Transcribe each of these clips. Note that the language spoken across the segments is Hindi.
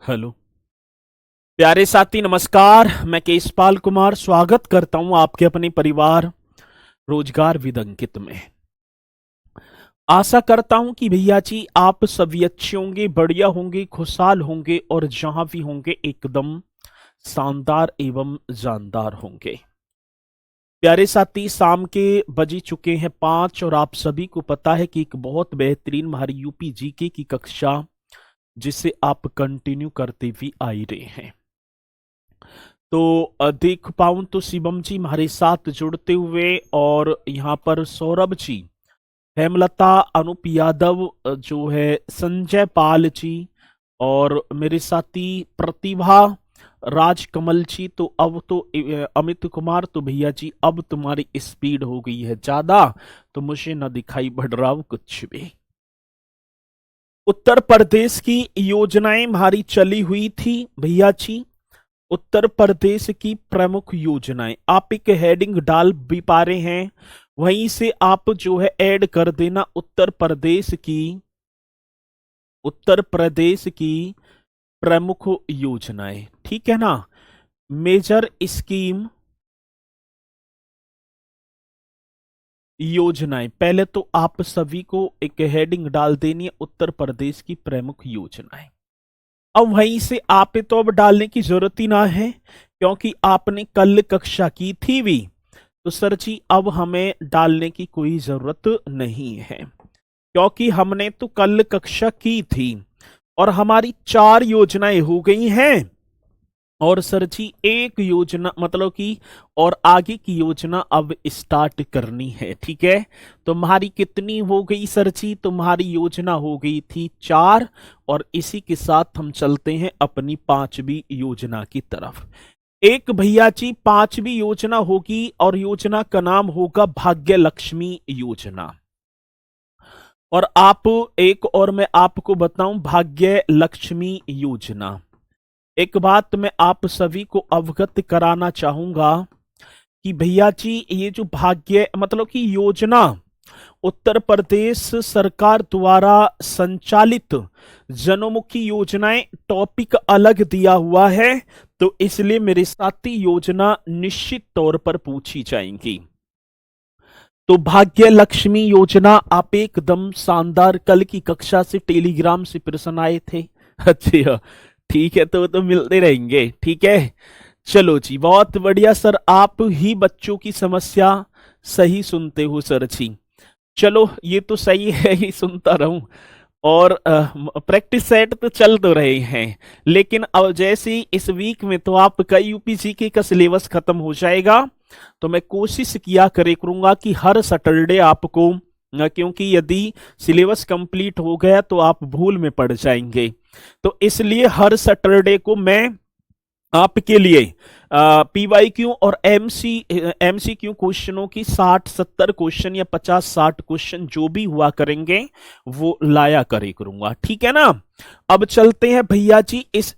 हेलो प्यारे साथी, नमस्कार। मैं केशपाल कुमार स्वागत करता हूं आपके अपने परिवार रोजगार विद अंकित में। आशा करता हूं कि भैया जी आप सभी अच्छे होंगे, बढ़िया होंगे, खुशहाल होंगे और जहां भी होंगे एकदम शानदार एवं जानदार होंगे। प्यारे साथी, शाम के बज चुके हैं 5 और आप सभी को पता है कि एक बहुत बेहतरीन हमारी यूपी जीके की कक्षा जिसे आप कंटिन्यू करते हुए आ ही रहे हैं। तो देख पाऊं तो शिवम जी हमारे साथ जुड़ते हुए, और यहाँ पर सौरभ जी, हेमलता, अनूप यादव, जो है संजय पाल जी, और मेरे साथी प्रतिभा, राजकमल जी। तो अब तो अमित कुमार, तो भैया जी अब तुम्हारी स्पीड हो गई है ज्यादा, तो मुझे न दिखाई पड़ रहा हो कुछ भी। उत्तर प्रदेश की योजनाएं हमारी चली हुई थी भैया जी। उत्तर प्रदेश की प्रमुख योजनाएं आप एक हेडिंग डाल भी पा रहे हैं, वहीं से आप जो है ऐड कर देना उत्तर प्रदेश की प्रमुख योजनाएं, ठीक है ना। मेजर स्कीम योजनाएं, पहले तो आप सभी को एक हेडिंग डाल देनी है उत्तर प्रदेश की प्रमुख योजनाएं। अब वहीं से आप तो अब डालने की जरूरत ही ना है, क्योंकि आपने कल कक्षा की थी भी। तो सर जी अब हमें डालने की कोई जरूरत नहीं है, क्योंकि हमने तो कल कक्षा की थी और हमारी 4 योजनाएं हो गई हैं। और सर जी एक योजना मतलब कि और आगे की योजना अब स्टार्ट करनी है, ठीक है। तुम्हारी कितनी हो गई सर जी? तुम्हारी योजना हो गई थी 4, और इसी के साथ हम चलते हैं अपनी 5वीं योजना की तरफ। एक भैया जी 5वीं योजना होगी और योजना का नाम होगा भाग्य लक्ष्मी योजना। और आप एक और मैं आपको बताऊं, भाग्य लक्ष्मी योजना, एक बात मैं आप सभी को अवगत कराना चाहूंगा कि भैया जी ये जो भाग्य मतलब कि योजना उत्तर प्रदेश सरकार द्वारा संचालित जनोमुखी योजनाएं टॉपिक अलग दिया हुआ है, तो इसलिए मेरे साथी योजना निश्चित तौर पर पूछी जाएंगी। तो भाग्य लक्ष्मी योजना आप एकदम शानदार, कल की कक्षा से टेलीग्राम से प्रश्न आए थे। अच्छा, ठीक है, तो मिलते रहेंगे, ठीक है। चलो जी, बहुत बढ़िया सर, आप ही बच्चों की समस्या सही सुनते हो सर जी। चलो ये तो सही है ही, सुनता रहूं। और प्रैक्टिस सेट तो चल तो रहे हैं, लेकिन अब जैसे ही इस वीक में तो आपका यूपीजीके का सिलेबस खत्म हो जाएगा, तो मैं कोशिश किया करे करूंगा कि हर सैटरडे आपको, क्योंकि यदि सिलेबस कंप्लीट हो गया तो आप भूल में पड़ जाएंगे, तो इसलिए हर सैटरडे को मैं आपके लिए पीवाईक्यू और एमसीक्यू क्वेश्चनों की 60-70 क्वेश्चन या 50-60 क्वेश्चन जो भी हुआ करेंगे वो लाया करे करूंगा, ठीक है ना। अब चलते हैं भैया जी इस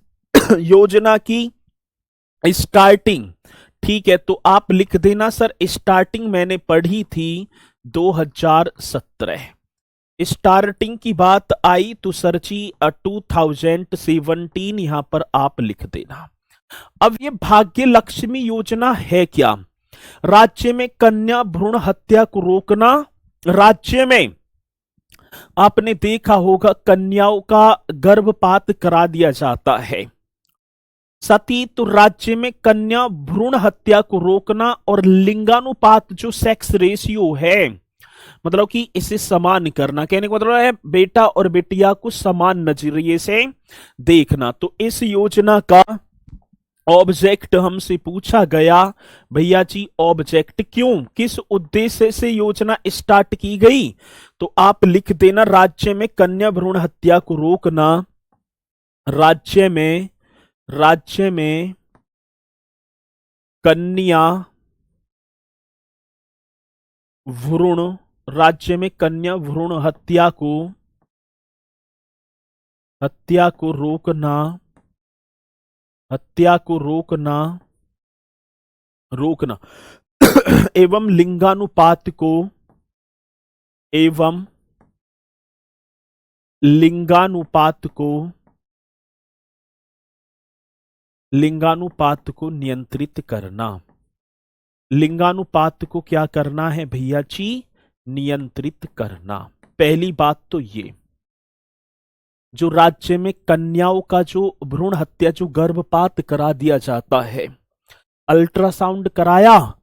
योजना की स्टार्टिंग, ठीक है। तो आप लिख देना सर, स्टार्टिंग मैंने पढ़ी थी 2017। स्टार्टिंग की बात आई तो सर जी 2017 यहां पर आप लिख देना। अब ये भाग्य लक्ष्मी योजना है क्या? राज्य में कन्या भ्रूण हत्या को रोकना। राज्य में आपने देखा होगा कन्याओं का गर्भपात करा दिया जाता है। सती, तो राज्य में कन्या भ्रूण हत्या को रोकना और लिंगानुपात जो सेक्स रेशियो है, मतलब कि इसे समान करना, कहने का मतलब है बेटा और बेटिया को समान नजरिए से देखना। तो इस योजना का ऑब्जेक्ट हमसे पूछा गया, भैया जी ऑब्जेक्ट क्यों, किस उद्देश्य से योजना स्टार्ट की गई? तो आप लिख देना राज्य में कन्या भ्रूण हत्या को रोकना। राज्य में कन्या भ्रूण राज्य में कन्या भ्रूण हत्या को रोकना एवं एवं लिंगानुपात को लिंगानुपात को नियंत्रित करना। लिंगानुपात को क्या करना है भैया जी? नियंत्रित करना। पहली बात तो ये, जो राज्य में कन्याओं का जो भ्रूण हत्या, जो गर्भपात करा दिया जाता है, अल्ट्रासाउंड कराया,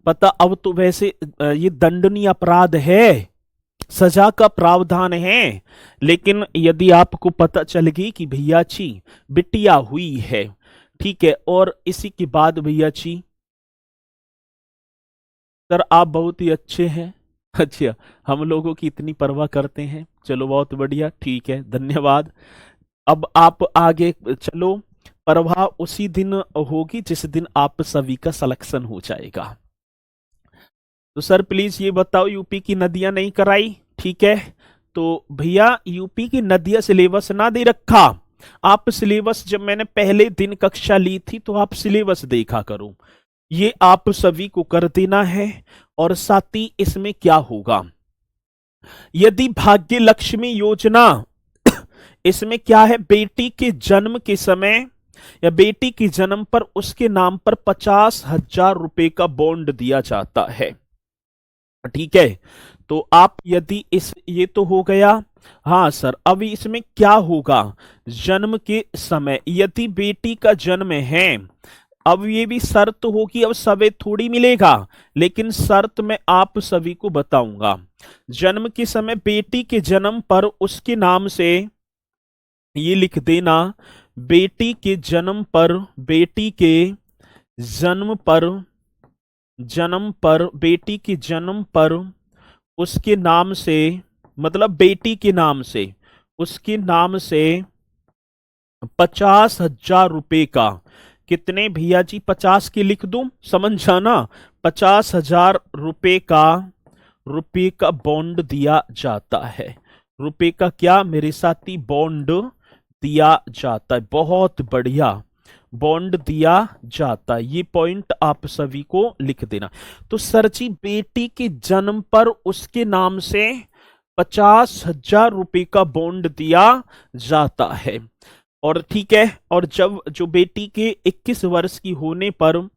पता अब तो वैसे ये दंडनीय अपराध है, सजा का प्रावधान है, लेकिन यदि आपको पता चल गई कि भैया जी बिटिया हुई है, ठीक है, और इसी के बाद भैया जी, सर आप बहुत ही अच्छे हैं, अच्छा हम लोगों की इतनी परवाह करते हैं, चलो बहुत बढ़िया, ठीक है, धन्यवाद। अब आप आगे चलो, परवाह उसी दिन होगी जिस दिन आप सभी का सिलेक्शन हो जाएगा। तो सर प्लीज ये बताओ, यूपी की नदियां नहीं कराई? ठीक है, तो भैया यूपी की नदियां सिलेबस ना दे रखा, आप सिलेबस, जब मैंने पहले दिन कक्षा ली थी तो आप सिलेबस देखा करो, ये आप सभी को कर देना है। और साथ ही इसमें क्या होगा, यदि भाग्य लक्ष्मी योजना, इसमें क्या है, बेटी के जन्म के समय या बेटी के जन्म पर उसके नाम पर 50,000 रुपए का बॉन्ड दिया जाता है, ठीक है। तो आप यदि इस, ये तो हो गया, हाँ सर अब इसमें क्या होगा, जन्म के समय यदि बेटी का जन्म है, अब ये भी शर्त होगी, अब सवे थोड़ी मिलेगा, लेकिन शर्त मैं आप सभी को बताऊंगा। जन्म के समय बेटी के जन्म पर उसके नाम से, ये लिख देना, बेटी के जन्म पर, बेटी के जन्म पर, बेटी के जन्म पर उसके नाम से, मतलब बेटी के नाम से, उसके नाम से 50,000 रुपए का, कितने भैया जी, 50 के लिख दूं, समझ जाना, 50,000 रुपए का बॉन्ड दिया जाता है। रुपए का क्या मेरे साथी, बॉन्ड दिया जाता है, बहुत बढ़िया, बॉन्ड दिया जाता है, ये पॉइंट आप सभी को लिख देना। तो सर जी बेटी के जन्म पर उसके नाम से 50,000 रुपए का बॉन्ड दिया जाता है, और ठीक है, और जब जो बेटी के 21 वर्ष की होने पर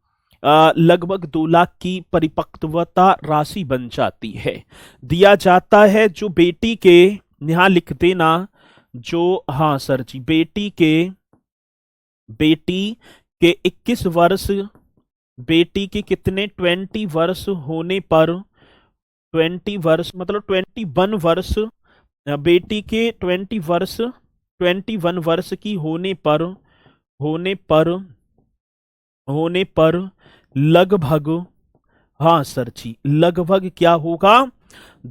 लगभग 2 लाख की परिपक्वता राशि बन जाती है, दिया जाता है। जो बेटी के, यहां लिख देना, जो, हाँ सर जी, बेटी के 21 वर्ष, बेटी के कितने, 20 वर्ष होने पर, 20 वर्ष मतलब 21 वर्ष, बेटी के 21 वर्ष की होने पर लगभग, हाँ सर जी, लगभग क्या होगा,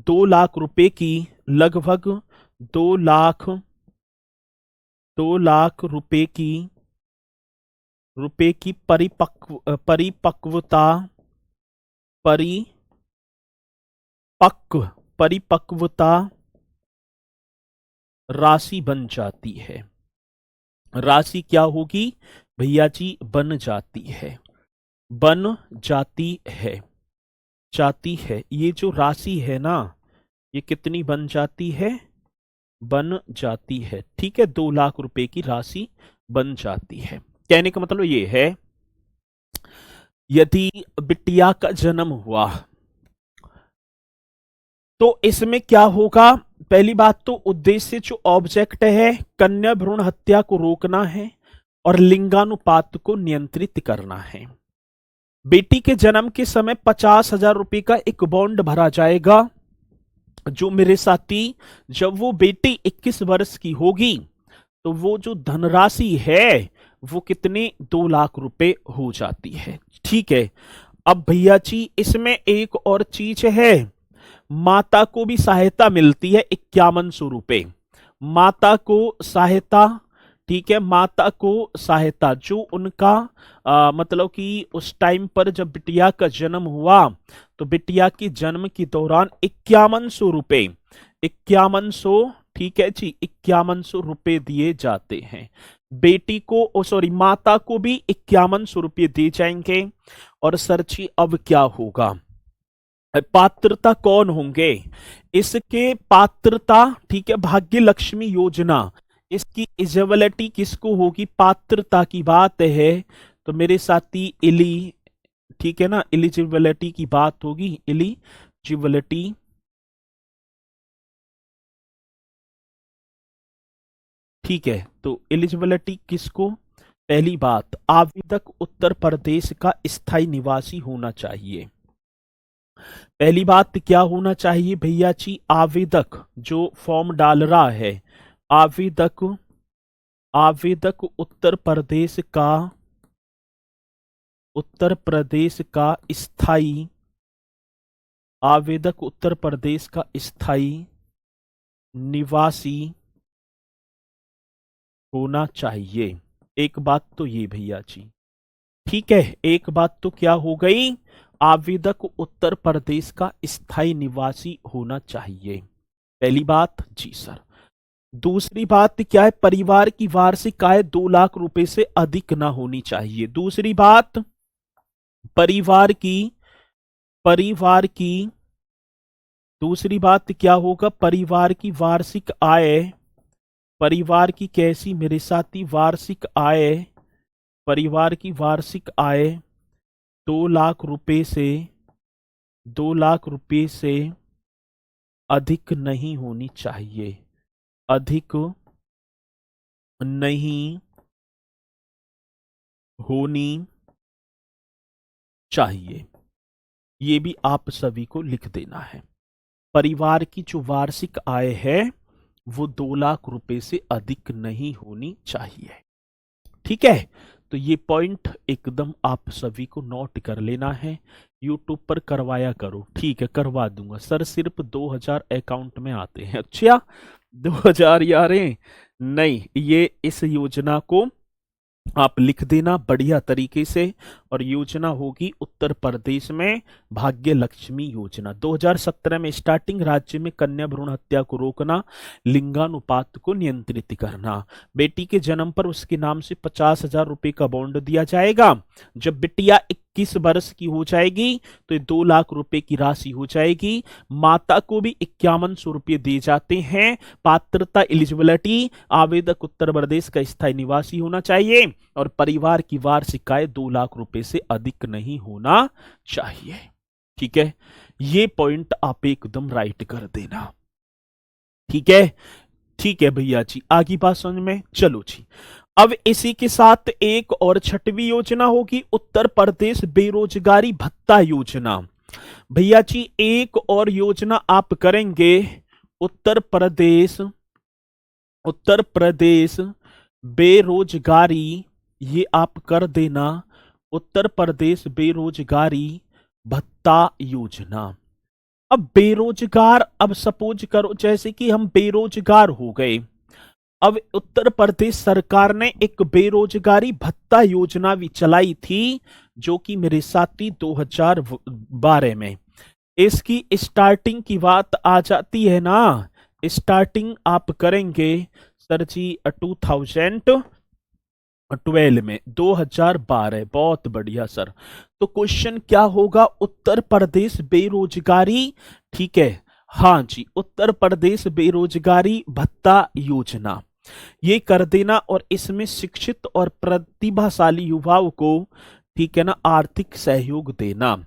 2 लाख रुपए की, लगभग 2 लाख रुपए की परिपक्वता राशि बन जाती है। राशि क्या होगी भैया जी, बन जाती है, जाती है, ये जो राशि है ना, ये कितनी बन जाती है, बन जाती है, ठीक है, 2 लाख रुपए की राशि बन जाती है। कहने का मतलब ये है, यदि बिटिया का जन्म हुआ तो इसमें क्या होगा, पहली बात तो उद्देश्य जो ऑब्जेक्ट है, कन्या भ्रूण हत्या को रोकना है और लिंगानुपात को नियंत्रित करना है। बेटी के जन्म के समय 50,000 रुपए का एक बॉन्ड भरा जाएगा, जो मेरे साथी, जब वो बेटी 21 वर्ष की होगी तो वो जो धनराशि है वो कितने, 2 लाख रुपए हो जाती है, ठीक है। अब भैया जी इसमें एक और चीज है, माता को भी सहायता मिलती है 5100 रुपए, माता को सहायता, ठीक है, माता को सहायता, जो उनका मतलब कि उस टाइम पर जब बिटिया का जन्म हुआ तो बिटिया के जन्म के दौरान 5100 रुपए, 5100, ठीक है जी, 5100 रुपए दिए जाते हैं। बेटी को, सॉरी, माता को भी 5100 रुपए दिए जाएंगे। और सर जी अब क्या होगा, पात्रता कौन होंगे इसके, पात्रता, ठीक है, भाग्य लक्ष्मी योजना, इसकी एलिजिबिलिटी किसको होगी, पात्रता की बात है तो मेरे साथी इली, ठीक है ना, एलिजिबिलिटी की बात होगी, एलिजिबिलिटी। ठीक है, तो एलिजिबिलिटी किसको, पहली बात आवेदक उत्तर प्रदेश का स्थायी निवासी होना चाहिए। पहली बात क्या होना चाहिए भैया जी, आवेदक जो फॉर्म डाल रहा है, आवेदक आवेदक उत्तर प्रदेश का स्थायी, आवेदक उत्तर प्रदेश का स्थायी निवासी होना चाहिए। एक बात तो ये भैया जी, ठीक है, एक बात तो क्या हो गई, आवेदक उत्तर प्रदेश का स्थायी निवासी होना चाहिए, पहली बात जी सर। दूसरी बात क्या है, परिवार की वार्षिक आय 2 लाख रुपए से अधिक ना होनी चाहिए। दूसरी बात, परिवार की परिवार की दूसरी बात क्या होगा, परिवार की वार्षिक आय, परिवार की कैसी मेरे साथी वार्षिक आय, परिवार की वार्षिक आय 2 लाख रुपए से 2 लाख रुपए से अधिक नहीं होनी चाहिए, अधिक नहीं होनी चाहिए, ये भी आप सभी को लिख देना है। परिवार की जो वार्षिक आय है वो 2 लाख रुपए से अधिक नहीं होनी चाहिए, ठीक है। तो ये पॉइंट एकदम आप सभी को नोट कर लेना है, यूट्यूब पर करवाया करो, ठीक है, करवा दूंगा सर, सिर्फ 2000 अकाउंट में आते हैं, अच्छा 2000 यार नहीं, ये इस योजना को आप लिख देना बढ़िया तरीके से, और योजना होगी उत्तर प्रदेश में भाग्य लक्ष्मी योजना। 2017 में स्टार्टिंग, राज्य में कन्या भ्रूण हत्या को रोकना, लिंगानुपात को नियंत्रित करना, बेटी के जन्म पर उसके नाम से 50,000 रुपए का बॉन्ड दिया जाएगा, जब बिटिया 21 वर्ष की हो जाएगी तो 2 लाख रुपए की राशि हो जाएगी, माता को भी 5100 रुपये दिए जाते हैं। पात्रता एलिजिबिलिटी, आवेदक उत्तर प्रदेश का स्थायी निवासी होना चाहिए, और परिवार की वार्षिक आय 2 लाख रुपए से अधिक नहीं होना चाहिए, ठीक है। ये पॉइंट आप एकदम राइट कर देना, ठीक है, ठीक है भैया जी, आगे बात समझ में, चलो जी। अब इसी के साथ एक और छठवीं योजना होगी, उत्तर प्रदेश बेरोजगारी भत्ता योजना। भैया जी एक और योजना आप करेंगे, उत्तर प्रदेश बेरोजगारी, ये आप कर देना, उत्तर प्रदेश बेरोजगारी भत्ता योजना। अब बेरोजगार, अब सपोज करो जैसे कि हम बेरोजगार हो गए, अब उत्तर प्रदेश सरकार ने एक बेरोजगारी भत्ता योजना भी चलाई थी, जो कि मेरे साथी 2012 में, इसकी स्टार्टिंग की बात आ जाती है ना, स्टार्टिंग आप करेंगे सर जी 2012 में, 2012, बहुत बढ़िया सर। तो क्वेश्चन क्या होगा, उत्तर प्रदेश बेरोजगारी, ठीक है, हाँ जी, उत्तर प्रदेश बेरोजगारी भत्ता योजना, ये कर देना, और इसमें शिक्षित और प्रतिभाशाली युवाओं को, ठीक है ना, आर्थिक सहयोग देना।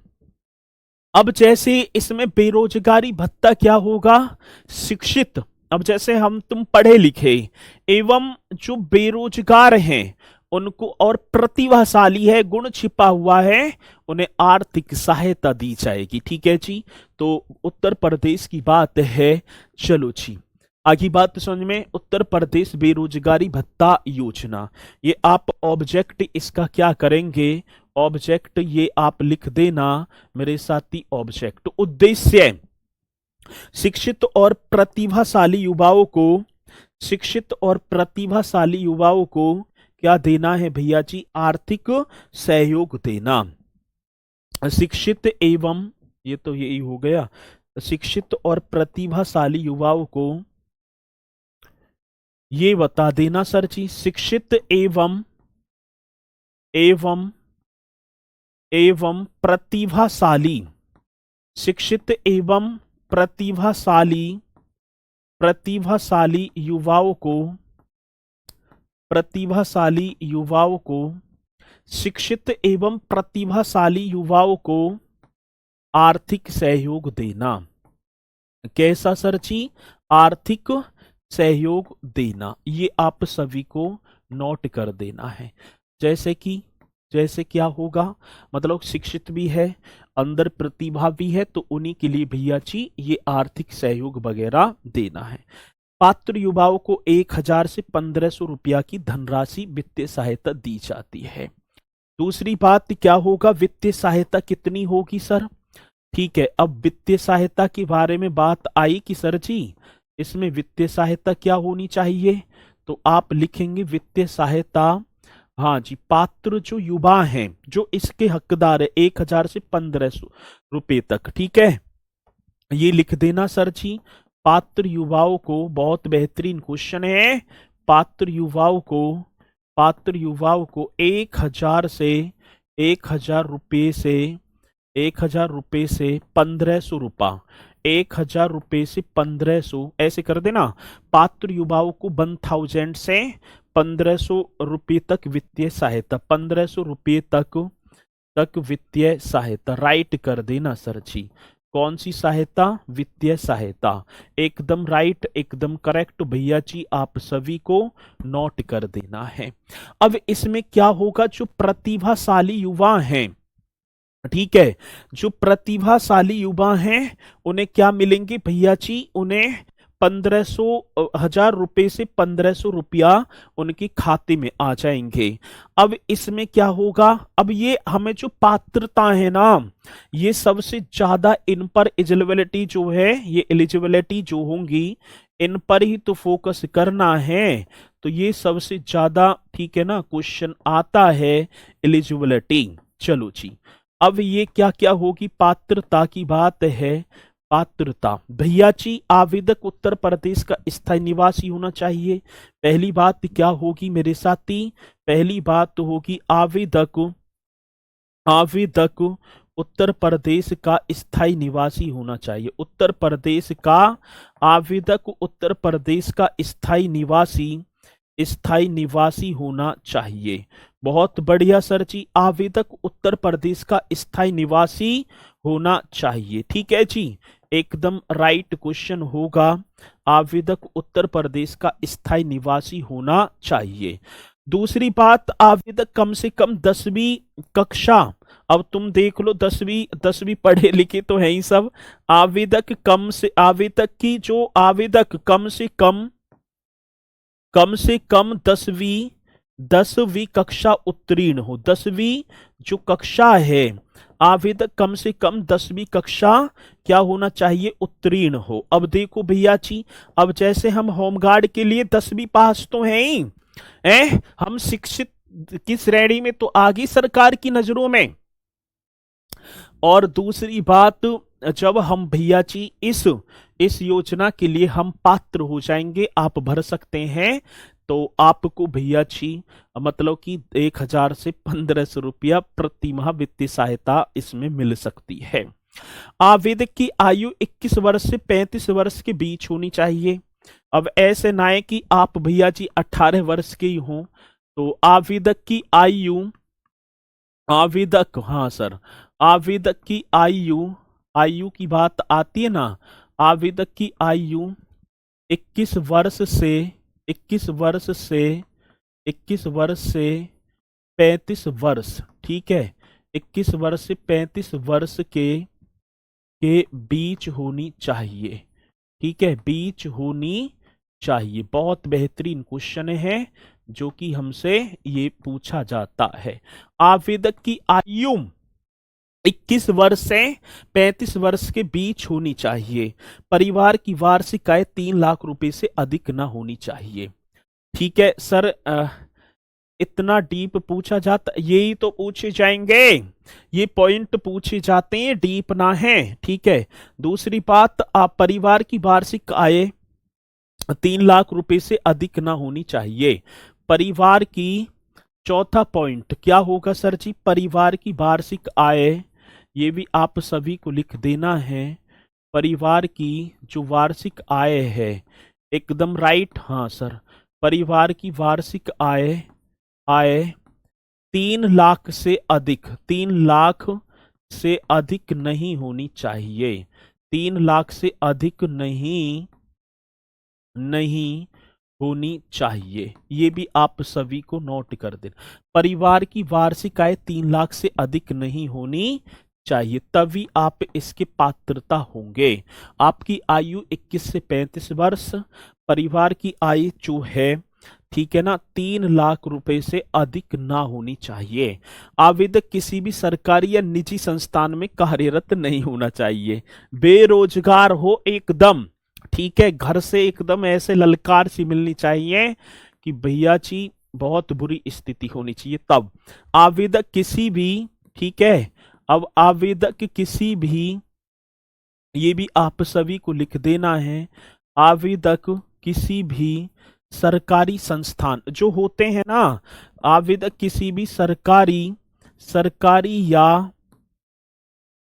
अब जैसे इसमें बेरोजगारी भत्ता क्या होगा, शिक्षित, अब जैसे हम तुम पढ़े लिखे एवं जो बेरोजगार हैं उनको, और प्रतिभाशाली है, गुण छिपा हुआ है, उन्हें आर्थिक सहायता दी जाएगी, ठीक है जी। तो उत्तर प्रदेश की बात है, चलो जी आगे बात समझ में, उत्तर प्रदेश बेरोजगारी भत्ता योजना, ये आप ऑब्जेक्ट इसका क्या करेंगे, ऑब्जेक्ट ये आप लिख देना मेरे साथी, ऑब्जेक्ट उद्देश्य, शिक्षित और प्रतिभाशाली युवाओं को, शिक्षित और प्रतिभाशाली युवाओं को क्या देना है भैया जी, आर्थिक सहयोग देना, शिक्षित एवं, ये तो यही हो गया, शिक्षित और प्रतिभाशाली युवाओं को ये बता देना सर जी, शिक्षित एवं प्रतिभाशाली, शिक्षित एवं प्रतिभाशाली युवाओं को प्रतिभाशाली युवाओं को, शिक्षित एवं प्रतिभाशाली युवाओं को आर्थिक सहयोग देना। कैसा सर जी? आर्थिक सहयोग देना। ये आप सभी को नोट कर देना है। जैसे क्या होगा, मतलब शिक्षित भी है, अंदर प्रतिभा भी है, तो उन्हीं के लिए भैया जी ये आर्थिक सहयोग वगैरह देना है। पात्र युवाओं को 1000 से 1500 रुपया की धनराशि वित्तीय सहायता दी जाती है। दूसरी बात क्या होगा, वित्तीय सहायता कितनी होगी सर? ठीक है, अब वित्तीय सहायता के बारे में बात आई कि सर जी इसमें वित्तीय सहायता क्या होनी चाहिए, तो आप लिखेंगे वित्तीय सहायता, हाँ जी, पात्र जो युवा हैं जो इसके हकदार है 1000 से 1500 रुपए तक। ठीक है, ये लिख देना सर जी। पात्र युवाओं को, बहुत बेहतरीन क्वेश्चन है, पात्र युवाओं को 1000 से 1000 रुपये से 1000 रुपये से 1500 रुपया, 1000 रुपये से 1500 ऐसे कर देना। पात्र युवाओं को 1000 से 1500 रुपये तक वित्तीय सहायता, 1500 रुपये तक वित्तीय सहायता राइट कर देना सर जी। कौन सी सहायता? वित्तीय सहायता। एकदम राइट, एकदम करेक्ट भैया जी, आप सभी को नोट कर देना है। अब इसमें क्या होगा, जो प्रतिभाशाली युवा हैं, ठीक है, जो प्रतिभाशाली युवा हैं उन्हें क्या मिलेंगे भैया जी? उन्हें 1000 रुपए से 1500 रुपया उनके खाते में आ जाएंगे। अब इसमें क्या होगा, अब ये हमें जो पात्रता है ना, ये सबसे ज्यादा इन पर एलिजिबिलिटी जो है, ये एलिजिबिलिटी जो होंगी इन पर ही तो फोकस करना है। तो ये सबसे ज्यादा, ठीक है ना, क्वेश्चन आता है एलिजिबिलिटी। चलो जी, अब ये क्या क्या होगी, पात्रता की बात है। पात्रता भैया जी, आवेदक उत्तर प्रदेश का स्थायी निवासी होना चाहिए। पहली बात क्या होगी मेरे साथी? पहली बात तो होगी आवेदक उत्तर प्रदेश का स्थायी निवासी होना चाहिए। उत्तर प्रदेश का आवेदक उत्तर प्रदेश का स्थायी निवासी होना चाहिए। बहुत बढ़िया सर जी, आवेदक उत्तर प्रदेश का स्थायी निवासी होना चाहिए। ठीक है जी, एकदम राइट क्वेश्चन होगा, आवेदक उत्तर प्रदेश का स्थायी निवासी होना चाहिए। दूसरी बात, आवेदक कम से कम 10वीं कक्षा, अब तुम देख लो 10वीं पढ़े लिखे तो है ही सब। आवेदक कम से कम 10वीं कक्षा उत्तीर्ण हो। 10वीं जो कक्षा है, आवेदक कम से कम 10वीं कक्षा क्या होना चाहिए? उत्तीर्ण हो। अब देखो भैया जी, अब जैसे हम होमगार्ड के लिए 10वीं पास तो हैं ही, हम शिक्षित की श्रेणी में तो आगे सरकार की नजरों में। और दूसरी बात, जब हम भैया जी इस योजना के लिए हम पात्र हो जाएंगे, आप भर सकते हैं, तो आपको भैया जी मतलब कि 1000 से 1500 रुपया प्रति माह वित्तीय सहायता इसमें मिल सकती है। आवेदक की आयु 21 वर्ष से 35 वर्ष के बीच होनी चाहिए। अब ऐसे ना है कि आप भैया जी 18 वर्ष के ही हों, तो आवेदक की आयु, हाँ सर, आवेदक की आयु की बात आती है ना, आवेदक की आयु 21 वर्ष से 35 वर्ष, ठीक है, 21 वर्ष से 35 वर्ष के बीच होनी चाहिए। ठीक है, बीच होनी चाहिए। बहुत बेहतरीन क्वेश्चन है जो कि हमसे ये पूछा जाता है। आवेदक की आयु 21 वर्ष से 35 वर्ष के बीच होनी चाहिए। परिवार की वार्षिक आय 3 लाख रुपए से अधिक ना होनी चाहिए। ठीक है सर, इतना डीप पूछा जाता, यही तो पूछे जाएंगे, ये पॉइंट पूछे जाते हैं, डीप ना है। ठीक है, दूसरी बात, आप परिवार की वार्षिक आय 3 लाख रुपए से अधिक ना होनी चाहिए। परिवार की, चौथा पॉइंट क्या होगा सर जी? परिवार की वार्षिक आय, ये भी आप सभी को लिख देना है। परिवार की जो वार्षिक आय है, एकदम राइट, हाँ सर, परिवार की वार्षिक आय आय 3 लाख से अधिक, 3 लाख से अधिक नहीं होनी चाहिए, 3 लाख से अधिक नहीं होनी चाहिए। ये भी आप सभी को नोट कर देना। परिवार की वार्षिक आय 3 लाख से अधिक नहीं होनी चाहिए, तभी आप इसके पात्रता होंगे। आपकी आयु 21 से 35 वर्ष, परिवार की आय जो है, ठीक है ना, 3 लाख रुपए से अधिक ना होनी चाहिए। आवेदक किसी भी सरकारी या निजी संस्थान में कार्यरत नहीं होना चाहिए। बेरोजगार हो एकदम, ठीक है, घर से एकदम ऐसे ललकार सी मिलनी चाहिए कि भैया जी बहुत बुरी स्थिति होनी चाहिए तब। आवेदक किसी भी, ठीक है, अब आवेदक किसी भी, ये भी आप सभी को लिख देना है, आवेदक किसी भी सरकारी संस्थान जो होते हैं ना, आवेदक किसी भी सरकारी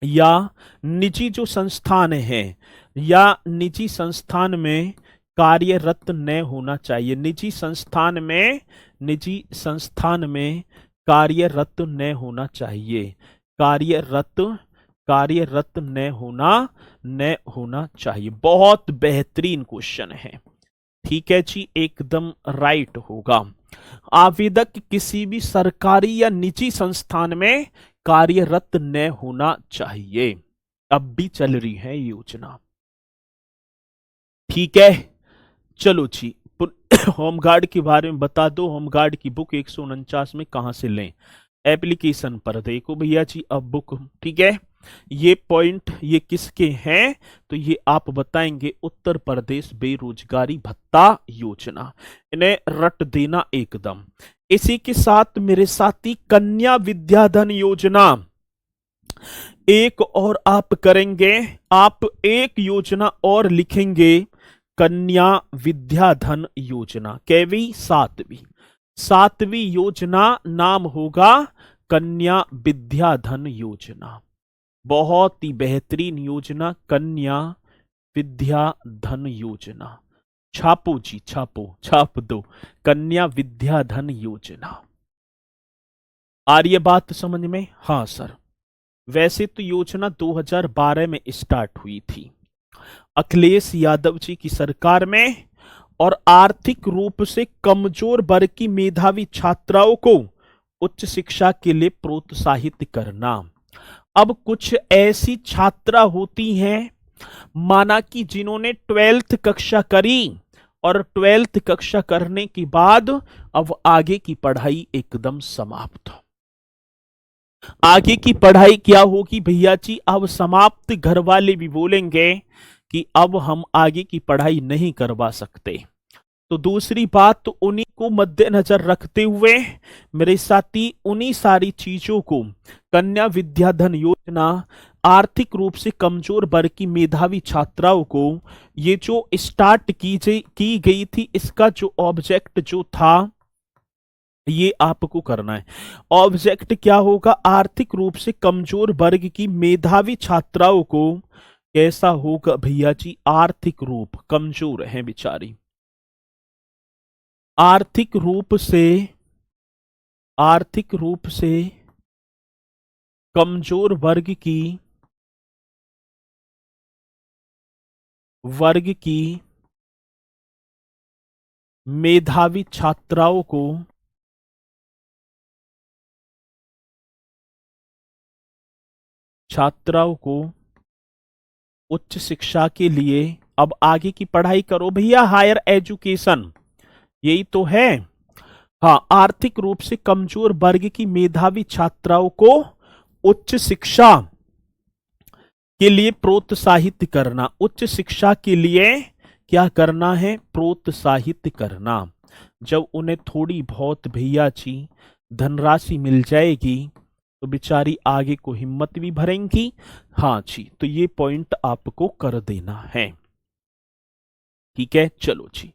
या निजी जो संस्थान है या निजी संस्थान में कार्यरत न होना चाहिए, निजी संस्थान में कार्यरत न होना चाहिए, कार्यरत न होना चाहिए। बहुत बेहतरीन क्वेश्चन है, ठीक है जी, एकदम राइट होगा। आवेदक किसी भी सरकारी या निजी संस्थान में कार्यरत न होना चाहिए। अब भी चल रही है योजना, ठीक है। चलो जी, होमगार्ड के बारे में बता दो। होमगार्ड की बुक 149 में कहां से लें? एप्लीकेशन पर देखो भैया जी, अब बुक, ठीक है। ये पॉइंट ये किसके हैं? तो ये आप बताएंगे, उत्तर प्रदेश बेरोजगारी भत्ता योजना, इन्हें रट देना एकदम। इसी के साथ मेरे साथी कन्या विद्याधन योजना, एक और आप करेंगे, आप एक योजना और लिखेंगे, कन्या विद्याधन योजना, कैवी? सातवीं योजना नाम होगा कन्या विद्याधन योजना। बहुत ही बेहतरीन योजना, कन्या विद्याधन योजना। छापो जी, छाप दो, कन्या विद्याधन योजना। आ रही है बात समझ में? हाँ सर। वैसे तो योजना 2012 में स्टार्ट हुई थी अखिलेश यादव जी की सरकार में, और आर्थिक रूप से कमजोर वर्ग की मेधावी छात्राओं को उच्च शिक्षा के लिए प्रोत्साहित करना। अब कुछ ऐसी छात्रा होती हैं, माना कि जिन्होंने 12th कक्षा करी और 12th कक्षा करने के बाद अब आगे की पढ़ाई एकदम समाप्त। आगे की पढ़ाई क्या होगी भैया जी? अब समाप्त। घर वाले भी बोलेंगे कि अब हम आगे की पढ़ाई नहीं करवा सकते। तो दूसरी बात, तो उन्हीं को मद्देनजर रखते हुए मेरे साथी, उन्हीं सारी चीजों को कन्या विद्याधन योजना, आर्थिक रूप से कमजोर वर्ग की मेधावी छात्राओं को ये जो स्टार्ट की गई थी, इसका जो ऑब्जेक्ट जो था ये आपको करना है। ऑब्जेक्ट क्या होगा? आर्थिक रूप से कमजोर वर्ग की मेधावी छात्राओं को कैसा होगा भैया जी? आर्थिक रूप कमजोर है बेचारी, आर्थिक रूप से कमजोर वर्ग की मेधावी छात्राओं को उच्च शिक्षा के लिए, अब आगे की पढ़ाई करो भैया, हायर एजुकेशन, यही तो है। हाँ, आर्थिक रूप से कमजोर वर्ग की मेधावी छात्राओं को उच्च शिक्षा के लिए प्रोत्साहित करना। उच्च शिक्षा के लिए क्या करना है? प्रोत्साहित करना। जब उन्हें थोड़ी बहुत भैया जी धनराशि मिल जाएगी तो बेचारी आगे को हिम्मत भी भरेंगी। हाँ जी, तो ये पॉइंट आपको कर देना है, ठीक है। चलो जी,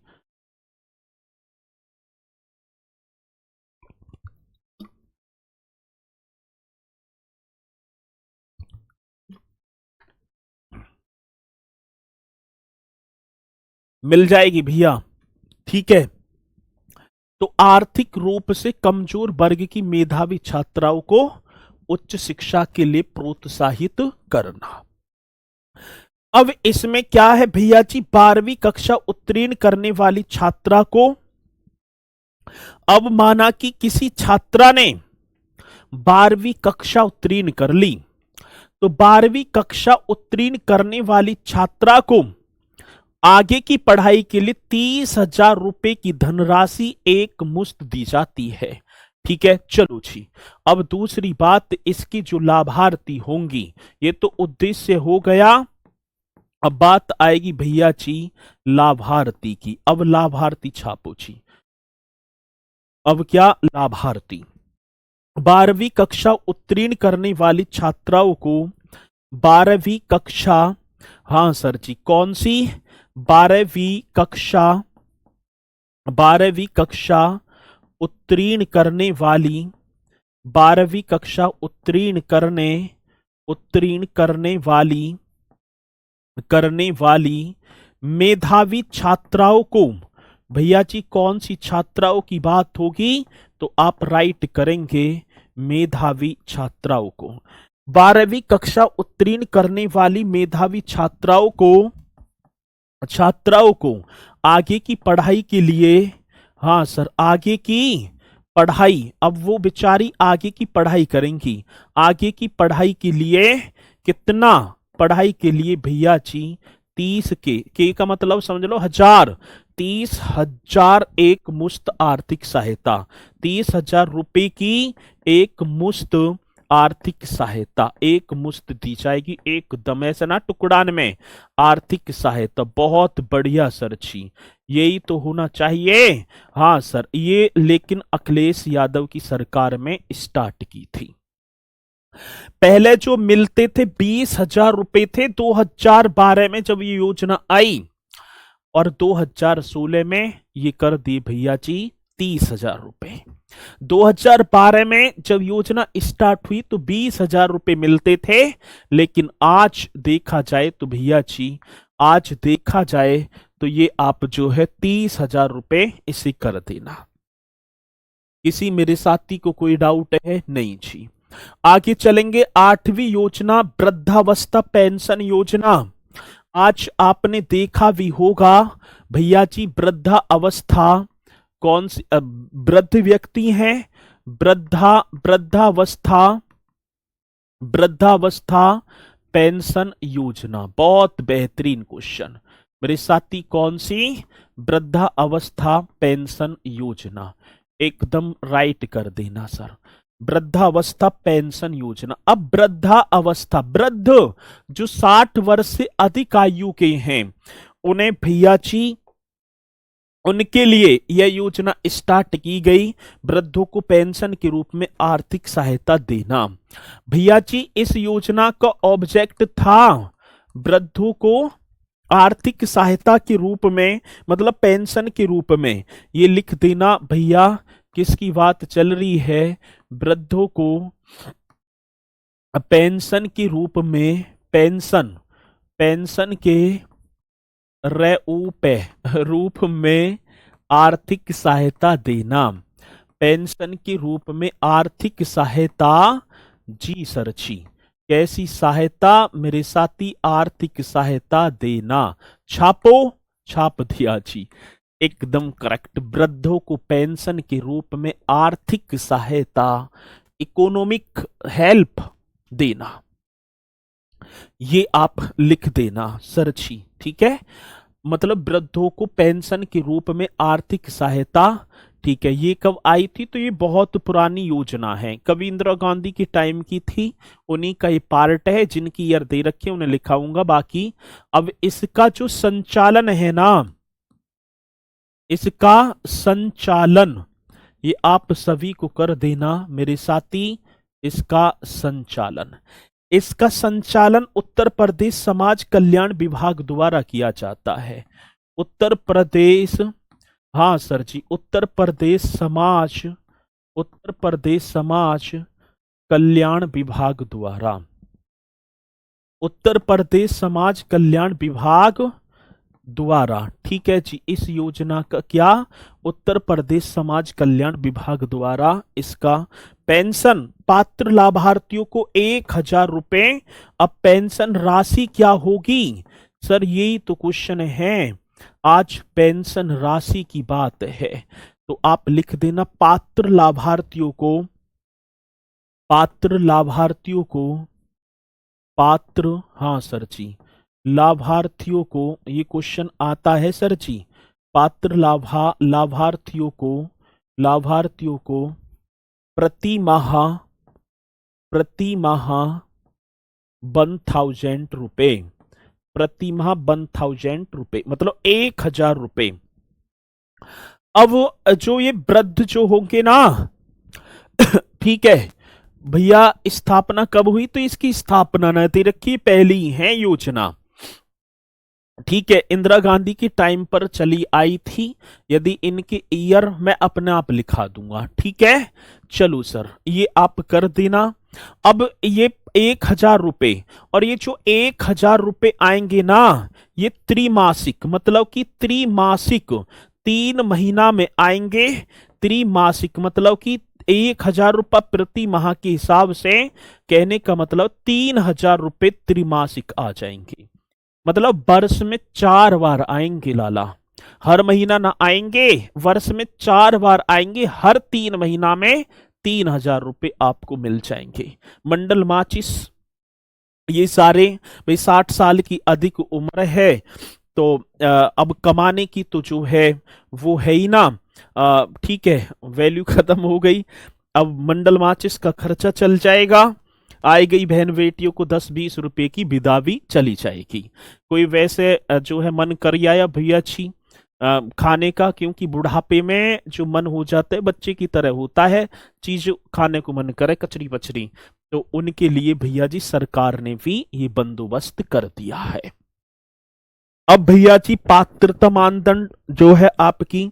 मिल जाएगी भैया, ठीक है। तो आर्थिक रूप से कमजोर वर्ग की मेधावी छात्राओं को उच्च शिक्षा के लिए प्रोत्साहित करना। अब इसमें क्या है भैया जी, 12वीं कक्षा उत्तीर्ण करने वाली छात्रा को, अब माना कि किसी छात्रा ने 12वीं कक्षा उत्तीर्ण कर ली, तो 12वीं कक्षा उत्तीर्ण करने वाली छात्रा को आगे की पढ़ाई के लिए 30,000 रुपए की धनराशि एक मुश्त दी जाती है। ठीक है, चलो जी। अब दूसरी बात, इसकी जो लाभार्थी होंगी, ये तो उद्देश्य हो गया। अब बात आएगी भैया जी लाभार्थी की। अब लाभार्थी छापो जी। अब क्या लाभार्थी, 12वीं कक्षा उत्तीर्ण करने वाली छात्राओं को 12वीं कक्षा, हाँ सर जी, कौन सी 12वीं कक्षा उत्तीर्ण करने वाली, 12वीं कक्षा उत्तीर्ण करने वाली मेधावी छात्राओं को, भैया जी कौन सी छात्राओं की बात होगी, तो आप राइट करेंगे मेधावी छात्राओं को। 12वीं कक्षा उत्तीर्ण करने वाली मेधावी छात्राओं को आगे की पढ़ाई के लिए, हाँ सर, आगे की पढ़ाई, अब वो बेचारी आगे की पढ़ाई करेंगी। आगे की पढ़ाई के लिए कितना, पढ़ाई के लिए भैया जी 30 के का मतलब समझ लो 1000, 30,000 एक मुश्त आर्थिक सहायता, 30,000 रुपए की एक मुश्त आर्थिक सहायता एक मुश्त दी जाएगी, एकदम ऐसा ना टुकड़ान में, आर्थिक सहायता। बहुत बढ़िया सर जी, यही तो होना चाहिए। हाँ सर, ये लेकिन अखिलेश यादव की सरकार में स्टार्ट की थी। पहले जो मिलते थे 20,000 रुपए थे 2012 में जब ये योजना आई, और 2016 में ये कर दी भैया जी 30,000 रुपए। 2012 में जब योजना स्टार्ट हुई तो 20,000 रुपए मिलते थे, लेकिन आज देखा जाए तो भैया जी, आज देखा जाए तो ये आप जो है 30,000 रुपए इसे कर देना। किसी मेरे साथी को कोई डाउट है? नहीं जी। आगे चलेंगे, 8वीं योजना वृद्धावस्था पेंशन योजना। आज आपने देखा भी होगा भैया जी, वृद्धा अवस्था कौन सी, वृद्ध व्यक्ति हैं, वृद्धावस्था पेंशन योजना। बहुत बेहतरीन क्वेश्चन मेरे साथी, कौन सी वृद्धा अवस्था पेंशन योजना, एकदम राइट कर देना सर, वृद्धावस्था पेंशन योजना। अब वृद्धा अवस्था, वृद्ध जो 60 वर्ष से अधिक आयु के हैं, उन्हें भैया जी, उनके लिए यह योजना स्टार्ट की गई, वृद्धों को पेंशन के रूप में आर्थिक सहायता देना। भैया जी इस योजना का ऑब्जेक्ट था वृद्धों को आर्थिक सहायता के रूप में, मतलब पेंशन के रूप में। ये लिख देना भैया, किसकी बात चल रही है, वृद्धों को पेंशन के रूप में, पेंशन के रूप में आर्थिक सहायता देना, पेंशन के रूप में आर्थिक सहायता। जी सर जी, कैसी सहायता मेरे साथी, आर्थिक सहायता देना। छापो, छाप दिया जी, एकदम करेक्ट। वृद्धों को पेंशन के रूप में आर्थिक सहायता, इकोनॉमिक हेल्प देना, ये आप लिख देना सर जी, ठीक है। मतलब वृद्धों को पेंशन के रूप में आर्थिक सहायता, ठीक है। ये कब आई थी, तो ये बहुत पुरानी योजना है, कभी इंदिरा गांधी के टाइम की थी, उन्हीं का ये पार्ट है। जिनकी ईयर दे रखे उन्हें लिखाऊंगा बाकी। अब इसका जो संचालन है ना, इसका संचालन ये आप सभी को कर देना मेरे साथी, इसका संचालन उत्तर प्रदेश समाज कल्याण विभाग द्वारा किया जाता है। उत्तर प्रदेश, हाँ सर जी, उत्तर प्रदेश समाज कल्याण विभाग द्वारा, ठीक है जी, इस योजना का क्या, उत्तर प्रदेश समाज कल्याण विभाग द्वारा इसका पेंशन पात्र लाभार्थियों को 1,000 रुपए। अब पेंशन राशि क्या होगी सर, यही तो क्वेश्चन है, आज पेंशन राशि की बात है। तो आप लिख देना पात्र लाभार्थियों को, पात्र लाभार्थियों को, पात्र, हाँ सर जी, लाभार्थियों को, ये क्वेश्चन आता है सर जी, पात्र लाभार्थियों को, लाभार्थियों को प्रति माह, प्रति माह 1,000 रुपए, प्रति माह 1,000 रुपए, मतलब 1,000 रुपए। अब जो ये वृद्ध जो होंगे ना, ठीक है भैया, स्थापना कब हुई, तो इसकी स्थापना न दे रखी, पहली है योजना, ठीक है, इंदिरा गांधी की टाइम पर चली आई थी। यदि इनके ईयर मैं अपने आप लिखा दूंगा, ठीक है, चलो सर ये आप कर देना। अब ये 1,000 रुपए, और ये जो 1,000 रुपए आएंगे ना, ये त्रिमासिक, मतलब कि त्रिमासिक 3 महीना में आएंगे, त्रिमासिक मतलब कि 1,000 रुपये प्रति माह के हिसाब से, कहने का मतलब 3,000 रुपए त्रिमासिक आ जाएंगे, मतलब वर्ष में 4 बार आएंगे लाला, हर महीना ना आएंगे, वर्ष में 4 बार आएंगे, हर 3 महीना में 3,000 रुपए आपको मिल जाएंगे। मंडल माचिस, ये सारे भाई 60 साल की अधिक उम्र है, तो अब कमाने की तो जो है वो है ही ना, ठीक है, वैल्यू खत्म हो गई। अब मंडल माचिस का खर्चा चल जाएगा, आई गई बहन बेटियों को 10-20 रुपए की विदा भी चली जाएगी। कोई वैसे जो है मन कर आया भैया जी खाने का, क्योंकि बुढ़ापे में जो मन हो जाता है बच्चे की तरह होता है, चीज खाने को मन करे कचरी पचरी, तो उनके लिए भैया जी सरकार ने भी ये बंदोबस्त कर दिया है। अब भैया जी पात्रता मानदंड जो है आपकी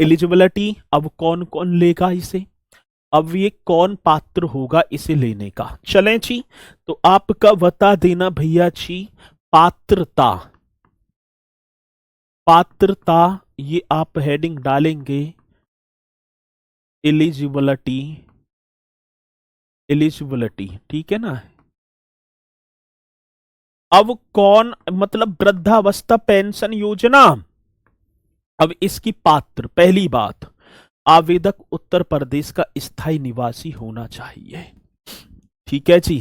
एलिजिबिलिटी, अब कौन कौन लेगा इसे, अब ये कौन पात्र होगा इसे लेने का, चलें जी, तो आपका बता देना भैया जी, पात्रता, पात्रता, ये आप हेडिंग डालेंगे एलिजिबिलिटी, एलिजिबिलिटी, ठीक है ना। अब कौन, मतलब वृद्धावस्था पेंशन योजना, अब इसकी पात्र, पहली बात, आवेदक उत्तर प्रदेश का स्थायी निवासी होना चाहिए, ठीक है जी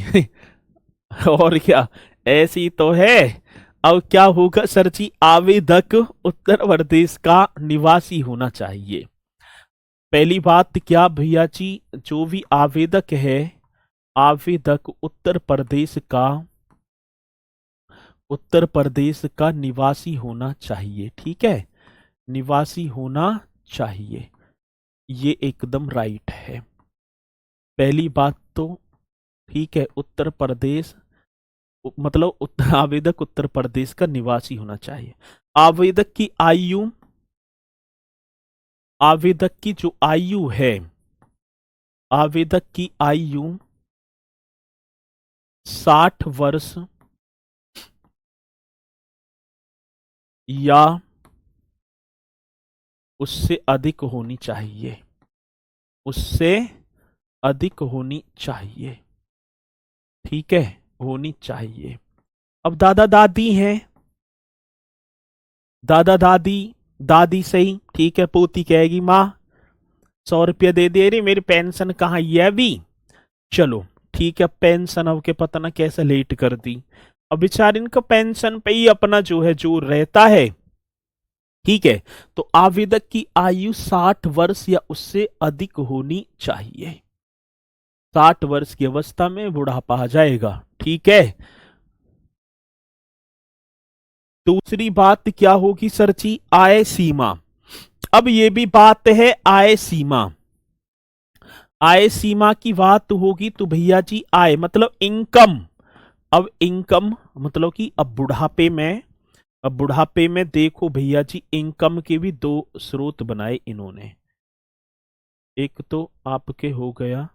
और क्या, ऐसी तो है। अब क्या होगा सर जी, आवेदक उत्तर प्रदेश का निवासी होना चाहिए। पहली बात क्या भैया जी, जो भी आवेदक है, आवेदक उत्तर प्रदेश का, उत्तर प्रदेश का निवासी होना चाहिए, ठीक है, निवासी होना चाहिए, ये एकदम राइट है। पहली बात तो ठीक है, उत्तर प्रदेश मतलब आवेदक उत्तर प्रदेश का निवासी होना चाहिए। आवेदक की आयु, आवेदक की जो आयु है, आवेदक की आयु 60 वर्ष या उससे अधिक होनी चाहिए, उससे अधिक होनी चाहिए, ठीक है, होनी चाहिए। अब दादा दादी हैं, दादा दादी, दादी सही, ठीक है, पोती कहेगी माँ 100 रुपया दे दे रही, मेरी पेंशन कहाँ, यह भी, चलो ठीक है, पेंशन अब के पता ना कैसे लेट कर दी, अब बेचारी इनका पेंशन पे ही अपना जो है जोर रहता है, ठीक है, तो आवेदक की आयु 60 वर्ष या उससे अधिक होनी चाहिए, 60 वर्ष की अवस्था में बुढ़ापा आ जाएगा, ठीक है। दूसरी बात क्या होगी सर जी, आय सीमा, अब ये भी बात है आय सीमा, आय सीमा की बात होगी तो भैया जी आय मतलब इनकम, अब इनकम मतलब कि अब बुढ़ापे में, अब बुढ़ापे में देखो भैया जी इनकम के भी 2 स्रोत बनाए इन्होंने, एक तो आपके हो गया,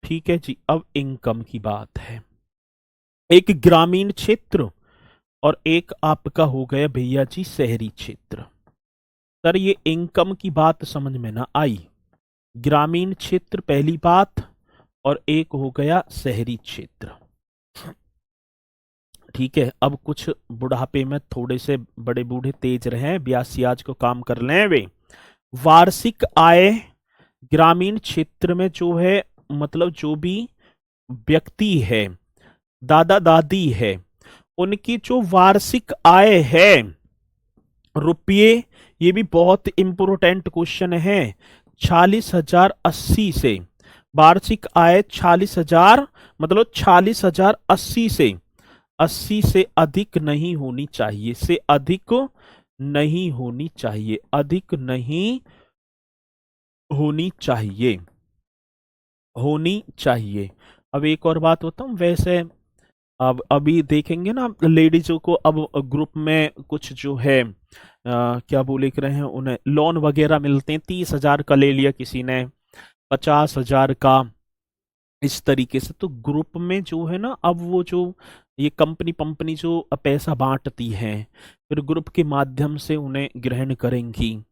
ठीक है जी, अब इनकम की बात है, एक ग्रामीण क्षेत्र और एक आपका हो गया भैया जी शहरी क्षेत्र। सर ये इनकम की बात समझ में ना आई। ग्रामीण क्षेत्र पहली बात और एक हो गया शहरी क्षेत्र। ठीक है, अब कुछ बुढ़ापे में थोड़े से बड़े बूढ़े तेज रहे, 82 आज को काम कर लें वे। वार्षिक आय ग्रामीण क्षेत्र में जो है, मतलब जो भी व्यक्ति है, दादा दादी है, उनकी जो वार्षिक आय है रुपये, ये भी बहुत इंपोर्टेंट क्वेश्चन है, 40,080 से वार्षिक आय 40,000, मतलब 40,080 से 80 से अधिक नहीं होनी चाहिए, से अधिक नहीं होनी चाहिए, अधिक नहीं होनी चाहिए, होनी चाहिए। अब एक और बात बताऊं, वैसे अब अभी देखेंगे ना लेडीजों को, अब ग्रुप में कुछ जो है क्या बोले रहे हैं, उन्हें लोन वगैरह मिलते हैं, 30,000 का ले लिया किसी ने, 50,000 का, इस तरीके से। तो ग्रुप में जो है ना, अब वो जो ये कंपनी जो पैसा बांटती हैं, फिर ग्रुप के माध्यम से उन्हें ग्रहण करेंगी।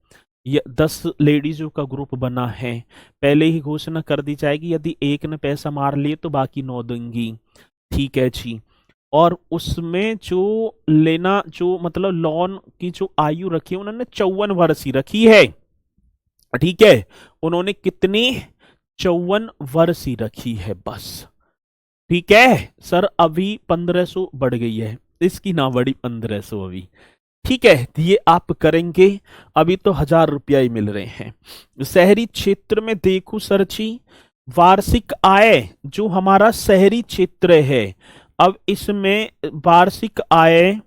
ये 10 लेडीजों का ग्रुप बना है, पहले ही घोषणा कर दी जाएगी, यदि एक ने पैसा मार लिए तो बाकी 9 देंगी। ठीक है जी। और उसमें जो लेना, जो मतलब लोन की जो आयु रखी है, उन्होंने 54 वर्ष ही रखी है। ठीक है, उन्होंने कितनी, 54 वर्ष ही रखी है बस। ठीक है सर, अभी 1500 बढ़ गई है, इसकी ना बढ़ी 1500 अभी। ठीक है, ये आप करेंगे, अभी तो 1,000 रुपया ही मिल रहे हैं। शहरी क्षेत्र में देखो सर जी, वार्षिक आय जो हमारा शहरी क्षेत्र है, अब इसमें वार्षिक आय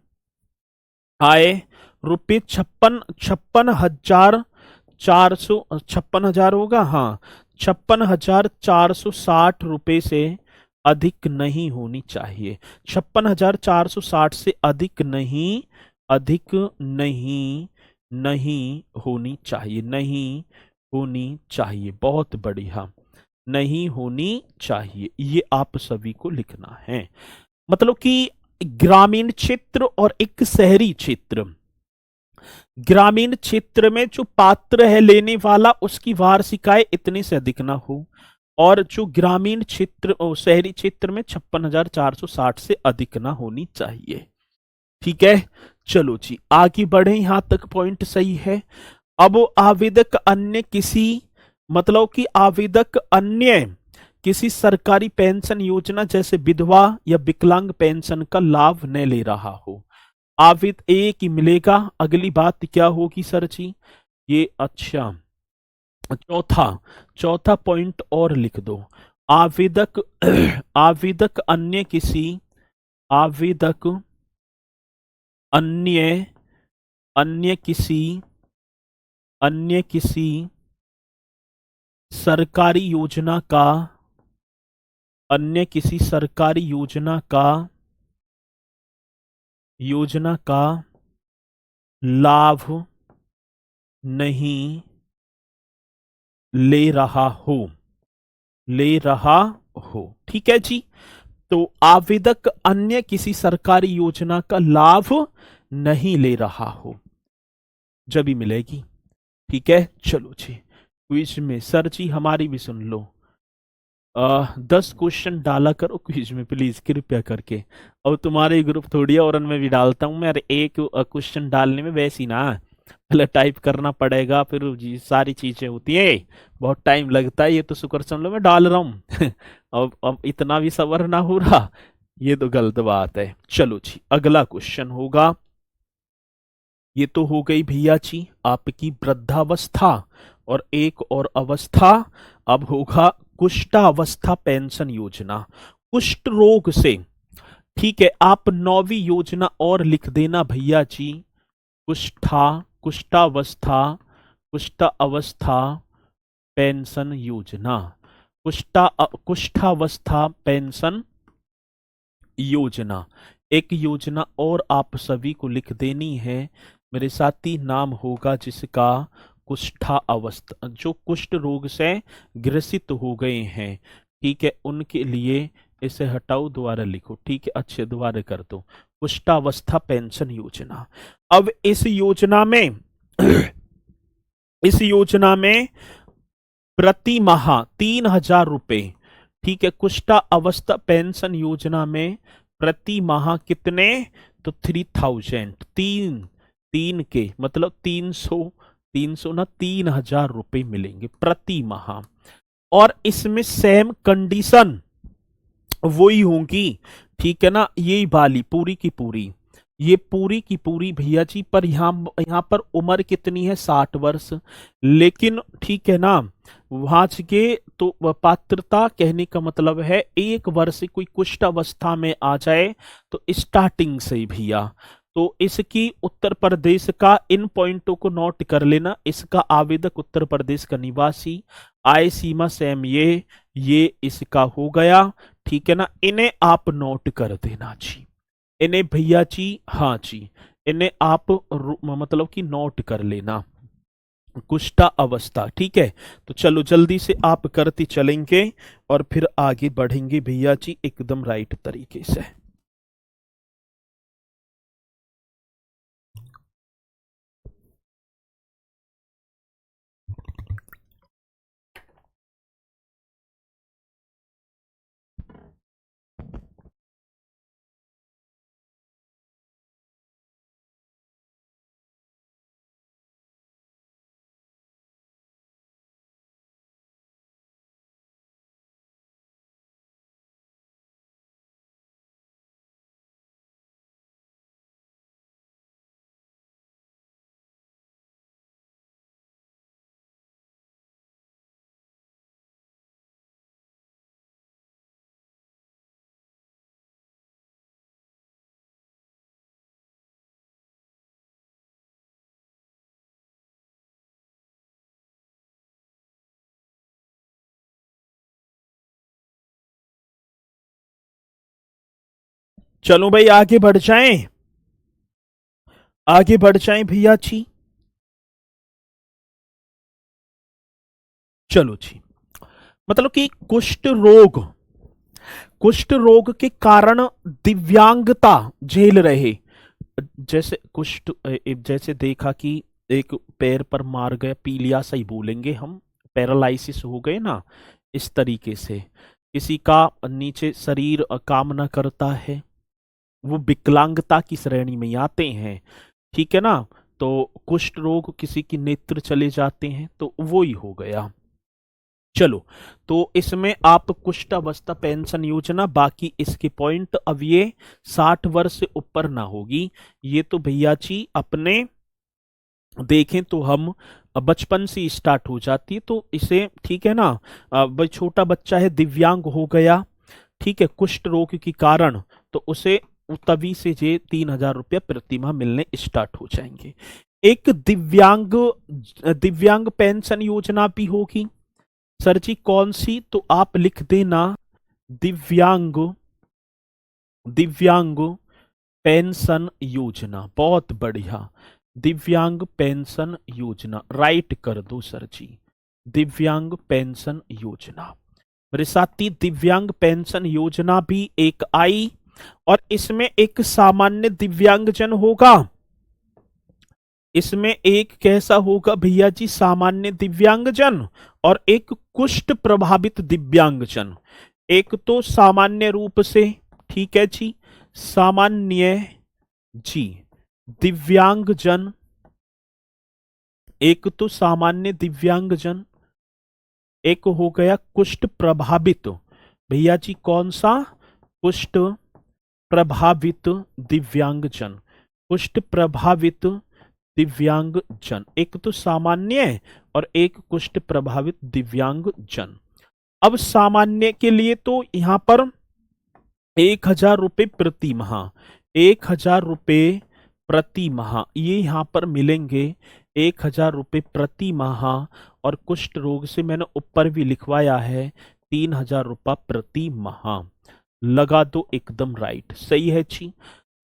आय रुपये 56,400, 56,000 होगा, हाँ, 56,460 रुपये से अधिक नहीं होनी चाहिए। 56,460 से अधिक नहीं, अधिक नहीं, नहीं होनी चाहिए, नहीं होनी चाहिए। बहुत बढ़िया, नहीं होनी चाहिए, ये आप सभी को लिखना है। मतलब कि ग्रामीण क्षेत्र और एक शहरी क्षेत्र, ग्रामीण क्षेत्र में जो पात्र है लेने वाला, उसकी वार्षिक आय इतने से अधिक ना हो, और जो ग्रामीण क्षेत्र और शहरी क्षेत्र में 56,460 से अधिक ना होनी चाहिए। ठीक है, चलो जी आगे बढ़े, यहां तक पॉइंट सही है। अब आवेदक अन्य किसी, मतलब कि आवेदक अन्य किसी सरकारी पेंशन योजना जैसे विधवा या विकलांग पेंशन का लाभ न ले रहा हो, आवेद एक ही मिलेगा। अगली बात क्या होगी सर जी, ये अच्छा चौथा पॉइंट और लिख दो, आवेदक आवेदक अन्य किसी, आवेदक अन्य अन्य किसी अन्य किसी सरकारी योजना का, अन्य किसी सरकारी योजना का लाभ नहीं ले रहा हो, ले रहा हो। ठीक है जी, तो आवेदक अन्य किसी सरकारी योजना का लाभ नहीं ले रहा हो, जब ही मिलेगी। ठीक है, चलो जी क्विज में सर जी हमारी भी सुन लो। 10 क्वेश्चन डाला करो क्विज में प्लीज, कृपया करके। और तुम्हारे ग्रुप थोड़ी है और उनमें भी डालता हूँ मैं, अरे एक क्वेश्चन डालने में वैसी ना, पहले टाइप करना पड़ेगा, फिर जी सारी चीजें होती है, बहुत टाइम लगता है। ये तो शुक्र समझ लो मैं डाल रहा हूँ अब इतना भी सबर ना हो रहा, ये तो गलत बात है। चलो जी अगला क्वेश्चन होगा, ये तो हो गई भैया जी आपकी वृद्धावस्था और एक और अवस्था। अब होगा कुष्ठावस्था पेंशन योजना, कुष्ठ रोग से। ठीक है, आप 9वीं योजना और लिख देना भैया जी, कुष्ठावस्था, कुष्ठावस्था पेंशन योजना, कुष्ठावस्था पेंशन योजना। एक योजना और आप सभी को लिख देनी है, मेरे साथी, नाम होगा जिसका कुष्ठावस्था, जो कुष्ठ रोग से ग्रसित हो गए हैं, ठीक है, उनके लिए इसे हटाओ, दोबारा लिखो, ठीक है, अच्छे दोबारा कर दो। कुष्ठावस्था पेंशन योजना। अब इस योजना में इस योजना में प्रति माह 3,000 रुपए, ठीक है, कुष्ठा अवस्था पेंशन योजना में प्रति माह कितने, तो 3,000, तीन तीन के मतलब 300, 300 ना 3,000 रुपए मिलेंगे प्रति माह। और इसमें सेम कंडीशन वही होंगी, ठीक है ना, यही वाली पूरी की पूरी, ये पूरी की पूरी भैया जी, पर यहाँ पर उम्र कितनी है, 60 वर्ष। लेकिन ठीक है ना, वहां के तो पात्रता कहने का मतलब है 1 वर्ष कोई कुष्ठ अवस्था में आ जाए तो स्टार्टिंग से ही भैया। तो इसकी उत्तर प्रदेश का इन पॉइंटों को नोट कर लेना। इसका आवेदक उत्तर प्रदेश का निवासी, आय सीमा सेम ये इसका हो गया, ठीक है ना, इन्हें आप नोट कर देना जी, इन्हें भैया जी, हाँ जी, इन्हें आप मतलब कि नोट कर लेना, कुष्ठा अवस्था, ठीक है। तो चलो जल्दी से आप करते चलेंगे और फिर आगे बढ़ेंगे भैया जी एकदम राइट तरीके से। चलो भाई आगे बढ़ जाएं, आगे बढ़ जाएं भैया जी। चलो जी, मतलब कि कुष्ठ रोग के कारण दिव्यांगता झेल रहे, जैसे जैसे देखा कि एक पैर पर मार गया, पीलिया सही बोलेंगे हम, पैरालाइसिस हो गए ना, इस तरीके से किसी का नीचे शरीर काम न करता है, वो विकलांगता की श्रेणी में आते हैं, ठीक है ना। तो कुष्ठ रोग, किसी की नेत्र चले जाते हैं, तो वो ही हो गया। चलो, तो इसमें आप कुष्ठ अवस्था पेंशन योजना, बाकी इसके पॉइंट, अब ये 60 वर्ष से ऊपर ना होगी, ये तो भैया जी अपने देखें तो हम बचपन से स्टार्ट हो जाती है, तो इसे ठीक है ना, भाई छोटा बच्चा है, दिव्यांग हो गया, ठीक है, कुष्ठ रोग के कारण, तो उसे तभी से ये 3,000 रुपया प्रति माह मिलने स्टार्ट हो जाएंगे। एक दिव्यांग पेंशन योजना भी होगी, सर जी कौन सी, तो आप लिख देना दिव्यांग दिव्यांग पेंशन योजना, बहुत बढ़िया, दिव्यांग पेंशन योजना राइट कर दो सर जी, दिव्यांग पेंशन योजना। मेरे साथी दिव्यांग पेंशन योजना भी एक आई, और इसमें एक सामान्य दिव्यांगजन होगा, इसमें एक कैसा होगा भैया जी, सामान्य दिव्यांगजन, और एक कुष्ठ प्रभावित दिव्यांगजन। एक तो सामान्य रूप से, ठीक है जी, सामान्य जी दिव्यांगजन, एक तो सामान्य दिव्यांगजन, एक हो गया कुष्ठ प्रभावित, भैया जी कौन सा, कुष्ठ प्रभावित दिव्यांगजन, कुष्ठ प्रभावित दिव्यांगजन, एक तो सामान्य और एक कुष्ठ प्रभावित दिव्यांगजन। अब सामान्य के लिए तो यहां पर 1,000 रुपए प्रति माह, 1,000 रुपए प्रति माह ये यहां पर मिलेंगे, 1,000 रुपए प्रति माह, और कुष्ठ रोग से मैंने ऊपर भी लिखवाया है 3,000 रुपया प्रति माह, लगा दो एकदम राइट, सही है जी।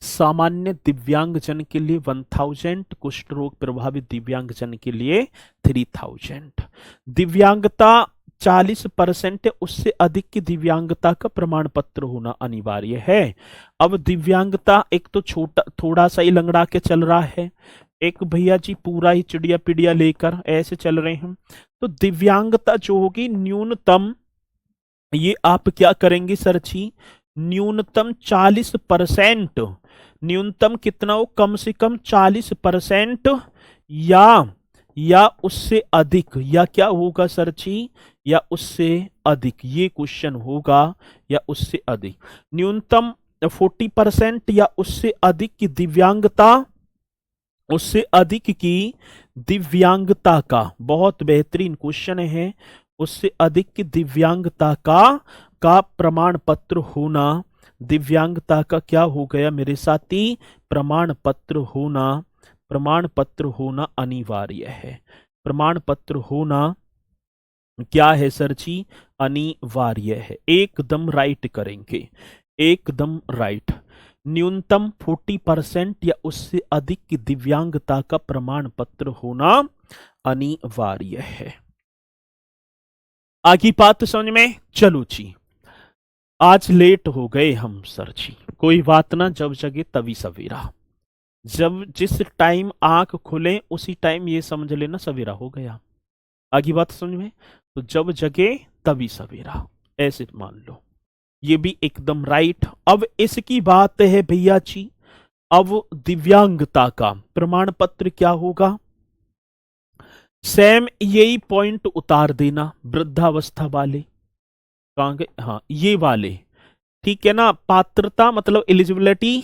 सामान्य दिव्यांगजन के लिए 1,000, कुष्ठ रोग प्रभावित दिव्यांगजन के लिए 3,000। दिव्यांगता 40% उससे अधिक की दिव्यांगता का प्रमाण पत्र होना अनिवार्य है। अब दिव्यांगता एक तो छोटा थोड़ा सा ही लंगड़ा के चल रहा है, एक भैया जी पूरा ही चिड़िया पिड़िया लेकर ऐसे चल रहे हैं। तो दिव्यांगता जो होगी न्यूनतम, ये आप क्या करेंगे सर जी, न्यूनतम 40%, न्यूनतम कितना हो, कम से कम 40% या उससे अधिक, या क्या होगा सर जी, या उससे अधिक, ये क्वेश्चन होगा, या उससे अधिक। न्यूनतम 40% या उससे अधिक की दिव्यांगता, उससे अधिक की दिव्यांगता का, बहुत बेहतरीन क्वेश्चन है, उससे अधिक की दिव्यांगता का प्रमाण पत्र होना, दिव्यांगता का क्या हो गया मेरे साथी, प्रमाण पत्र होना अनिवार्य है। प्रमाण पत्र होना क्या है सर जी, अनिवार्य है। एकदम राइट करेंगे, एकदम राइट। न्यूनतम 40% या उससे अधिक की दिव्यांगता का प्रमाण पत्र होना अनिवार्य है। आगे बात समझ में, चलो जी। आज लेट हो गए हम सर जी, कोई बात ना, जब जगे तभी सवेरा। जब जिस टाइम आंख खुले उसी टाइम ये समझ लेना सवेरा हो गया। आगे बात समझ में, तो जब जगे तभी सवेरा, ऐसे मान लो, ये भी एकदम राइट। अब इसकी बात है भैया जी, अब दिव्यांगता का प्रमाण पत्र क्या होगा, सेम यही पॉइंट उतार देना, वृद्धावस्था वाले कहां गए, हाँ ये वाले, ठीक है ना, पात्रता मतलब एलिजिबिलिटी,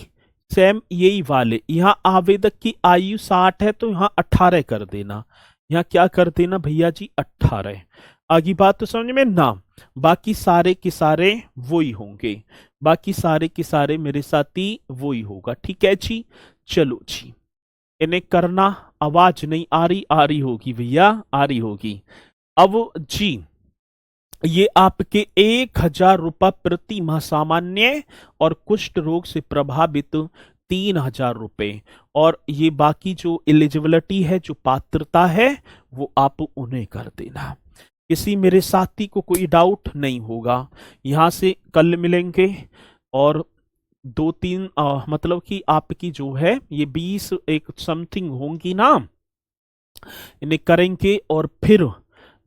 सेम यही वाले। यहां आवेदक की आयु 60 है तो यहां 18 कर देना, यहां क्या कर देना भैया जी, 18। आगे बात तो समझ में ना, बाकी सारे के सारे वही होंगे, बाकी सारे के सारे मेरे साथी वही होगा, ठीक है जी। चलो जी, इन्हें करना, आवाज नहीं आ रही होगी भैया, आ रही होगी। अब जी, ये आपके 1000 रुपये प्रति माह सामान्य और कुष्ठ रोग से प्रभावित 3000 रुपए, और ये बाकी जो एलिजिबिलिटी है, जो पात्रता है, वो आप उन्हें कर देना। किसी मेरे साथी को कोई डाउट नहीं होगा। यहां से कल मिलेंगे और 2-3 मतलब कि आपकी जो है ये 20 एक समथिंग होंगी ना, इन्हें करेंगे और फिर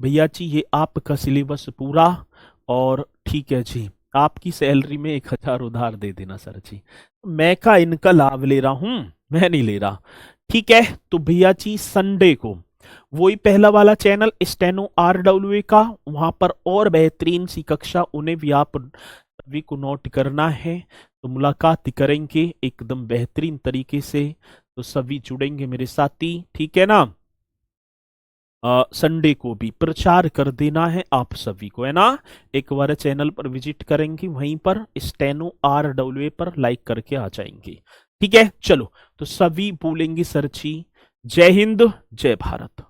भैया जी ये आपका सिलेबस पूरा, और ठीक है जी, आपकी सैलरी में 1000 उधार दे देना सर जी। मैं का इनका लाभ ले रहा हूं, मैं नहीं ले रहा, ठीक है। तो भैया जी संडे को वही पहला वाला चैनल स्टेनो RWA का, वहां पर और बेहतरीन सी कक्षा, उन्हें भी आप सभी को नोट करना है। तो मुलाकात करेंगे एकदम बेहतरीन तरीके से, तो सभी जुड़ेंगे मेरे साथी, ठीक है ना। संडे को भी प्रचार कर देना है आप सभी को, है ना। एक बार चैनल पर विजिट करेंगे, वहीं पर स्टेनो RWA पर लाइक करके आ जाएंगे, ठीक है। चलो, तो सभी बोलेंगे सर जी, जय हिंद जय भारत।